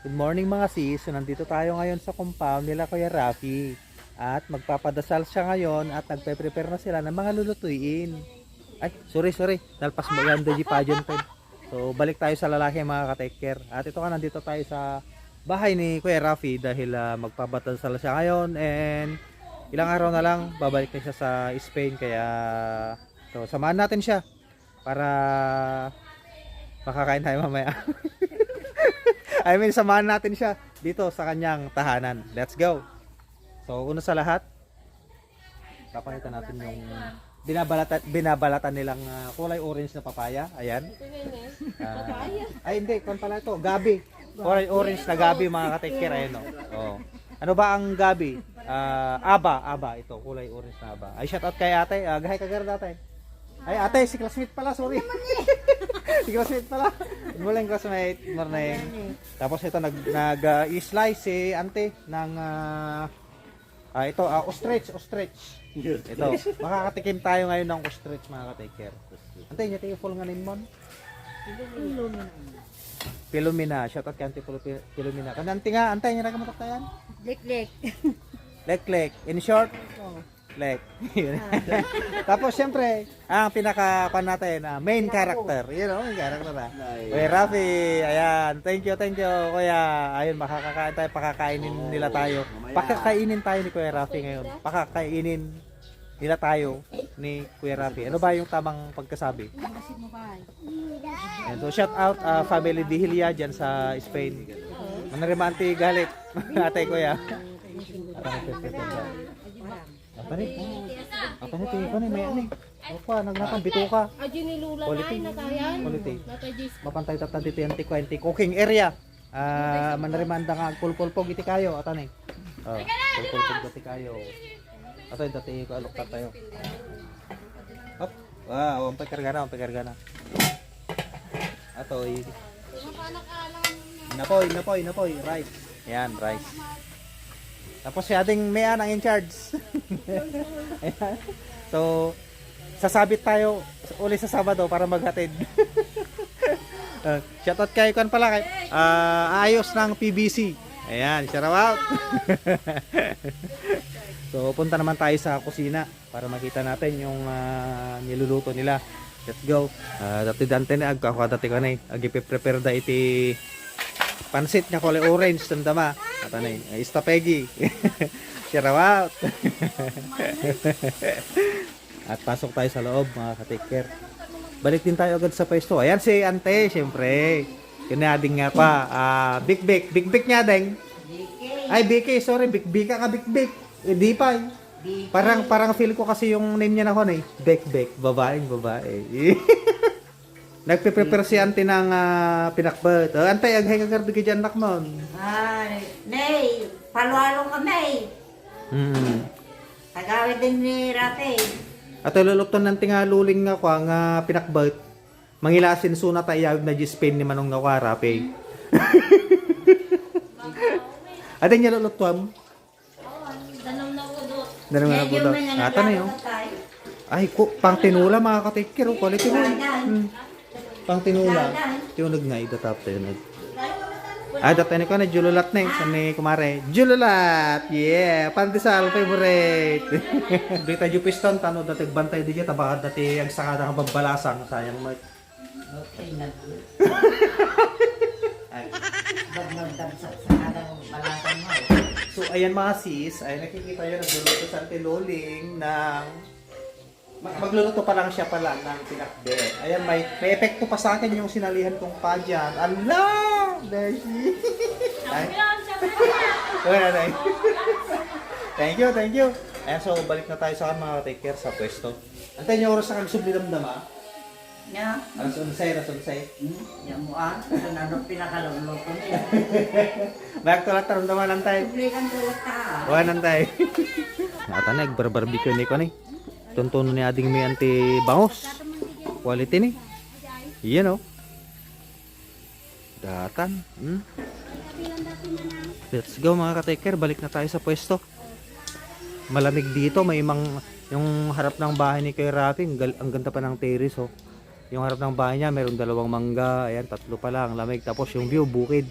Good morning mga sis. So, nandito tayo ngayon sa compound nila Kuya Rafi. At magpapadasal siya ngayon at nagpe-prepare na sila ng mga lulutuin. Ay, sorry. Nalpas mo yan, Deji Pageant pen. So, balik tayo sa lalaki mga ka-take care. At ito nga, nandito tayo sa bahay ni Kuya Rafi dahil magpapadasal siya ngayon. And ilang araw na lang, babalik na siya sa Spain. Kaya, so, samahan natin siya para makakain tayo mamaya. I mean, samahan natin siya dito sa kanyang tahanan. Let's go. So, una sa lahat, papakita natin yung binabalatan nilang kulay orange na papaya. Ayan. Ay, hindi. Kung pala ito, gabi. Kulay orange na gabi, mga ka-take-care. Ayan, oh. Ano ba ang gabi? Aba. Ito, kulay orange na aba. Ay, shout out kay ate. Gahay ka gara dati. Ay, ate, si classmate pala, sorry. Si classmate pala. Muling classmate, morning. Tapos ito, nag-slice si ante ng, ito, ostrich. Ito, makakatikim tayo ngayon ng ostrich, mga ka-take care. Ante, niya tayo full nga name mo? Pilumina. Shout out kay ante Pilumina. Kananti nga, ante, niya nagamatok tayo yan? Lek. In short? Lek. Tapos syempre, ang pinaka-pan natin, main character. You know, main character na. Kuya Rafi, ayan. Thank you, kuya. Ayun, makakakain tayo, pakakainin nila tayo. Pakakainin tayo ni Kuya Rafi ngayon. Pakakainin nila tayo ni Kuya Rafi. Ano ba yung tamang pagkasabi? And so shout out family Dihilia dyan sa Spain. Manarimanti galit. Ate Kuya. Apa ni may ani. Opa, nagnatang bituka. Aji ni Lula na kayan. Quality. Mapantay tatan dito yung T20 cooking area. Manarimanda nga pulpulpog iti kayo atani. Pulpulpog iti kayo. Ato yung dati ko alok tayo. Hop. Wow, ang pekargana. Ato i. Napoy, rice. Yan, rice. Tapos si ating mayan ang in charge. So, sasabit tayo uli sa Sabado para maghatid. Shoutout kay Kwan pala kay ayos ng PVC. Ayan, shout out. So, punta naman tayo sa kusina para makita natin yung niluluto nila. Let's go. Dati dante na dati ko na agi-prepare da iti pansit nga kulay orange tandama. At ano yun? Istapegi. Shout out. At pasok tayo sa loob, mga ka-take care. Balik din tayo agad sa pwesto. Ayan si ante, syempre. Kinading nga pa. Big Big nga ding. Ay, BK, sorry. Big ka Big. Hindi pa. Parang feel ko kasi yung name niya na ko na eh. Big. Babae. Nagpe-prepare si ante ng pinakbet. Ante, aghay kagardo ka dyan nak mo. Nay, palo-alo kami. Tagawid din ni Rafi. At lulukton ng tingaluling nga kwa nga pinakbet. Mangilasin suna tayo na Spain ni Manong nga Rafi. Ate niya lulukton? Danong na udot. Danong na budot. Ata na yun. Ay, pang tinula mga katikir. Quality mo. Pang tinula. Tinunog na idatap tayo na. Dati ko na jululat na sa ni kumare. Jululat! Yeah! Pandesal favorite! Dito yung piston, tano dati bantay di kita. Baka dati ang sakada ng babalasang. Sayang mag... Okay na. Sakada ng balasan mo. So ayan mga sis, ay nakikita yun nagluluto sa Ate Loling ng... Magluluto pa lang siya pala ng pinakbe. Ayan, may epekto pa sa akin yung sinalihan kong pa dyan. Allah! Beshi! Thank you. Ayan, so balik na tayo sa akin mga take care sa pwesto. Antayin niyo oras sa kagsubli damdama. Nya? Rasunsay. Yan mo ano pinakaluluto niya. Back to lahat, ramdaman lang tayo. Sublikan tulad ka. Buwan lang tayo. Nakata na, barbarbecue ni ko ni. Tuntuno ni ading may anti bangos. Quality ni. Yan o. Datan. Let's go mga ka-take care. Balik na tayo sa pwesto. Malamig dito. May yung harap ng bahay ni Kuya Rafi. Ang ganda pa ng terrace oh. Yung harap ng bahay niya, mayroong 2 mangga. Ayan, 3 pa lang. Lamig. Tapos yung view, bukid.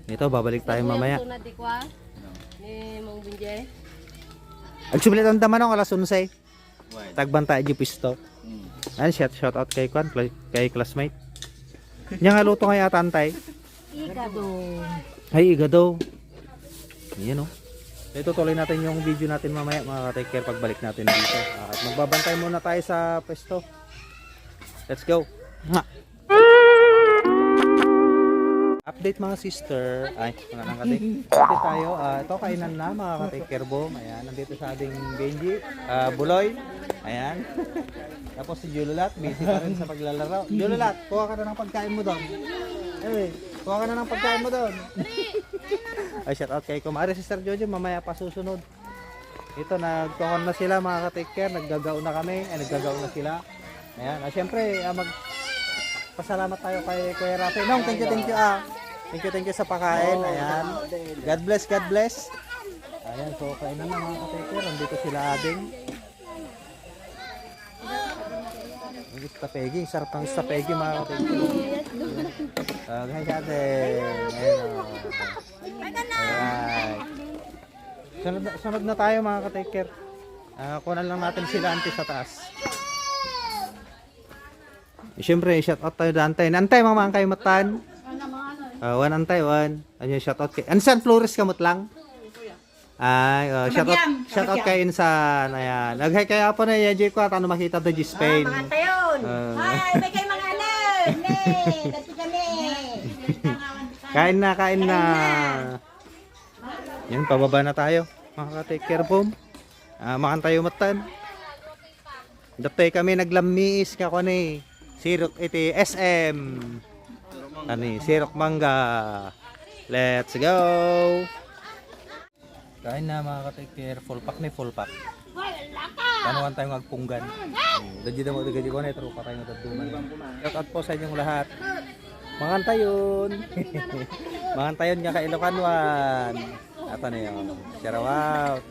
Ito, babalik tayo mamaya. Ito na dikwa. Mang Binjay. Agsubilit ang tamanong alas 11. Tagbanta di pisto. Ano, shout out kay Kwan, kay classmate. Nya nga luto nga yata antay. Ika do. Ay, iga daw. Yan o. Ito tuloy natin yung video natin mamaya mga ka-take care pagbalik natin dito. At magbabantay muna tayo sa pwesto. Let's go. Mwah! Update mga sister. Ay, mga nangkati. Update tayo. Ito kainan na mga ka-take care boom. Ayan, nandito sa ating Benji. Buloy. Ayan. Tapos si Jululat, busy pa rin sa paglalaro. Jululat, kuha ka na ng pagkain mo doon. Eh, kuha ka na ng pagkain mo doon. Ay, shout out kay Kumari Sister Jojo, mamaya pa susunod. Ito, nagkukon na sila mga ka-take care, naggagaw na kami, naggagaw na sila. Ayan, syempre, pasalamat tayo kay Kuya Rafi. Nong, thank you Thank you sa pakain. Ayan. God bless, God bless. Ayan, so kainan na mga ka-take care, nandito sila ading. Stapegi, sarap ng stapegi mga ka-take care. Guys, ading. Ayan o. Alright. Sunod na tayo mga ka-take care. Kunan lang natin sila ante sa taas. Siyempre, shout out tayo Antay. Antay, mga kayo matan. One Antay, one. Ano yung shout out kay... Ansan Flores kamot lang? Ay, shout out kay Insan. Ayan. Nag-hi kaya po na yung ko at ano makita doon yung Spain. Mga tayon. Ay, may kayo mga ano. Ne, dati kami. Kain na. Yan, pababa na tayo. Mga ka-take care boom. Makan tayo matan. Dati kami naglamiis ka ko ni Sirok iti SM. Ani, Sirok Mangga. Let's go. Kain na mga ka-take care. Full pack ni full pack. Panuan tayong agpunggan. Dadyo na mo dadyo ko na itro pa tayong dadduman. Shout out po sa inyong lahat. Mangan tayon. Mangan tayon nga kailokanwan. Ato na yun. Shout out.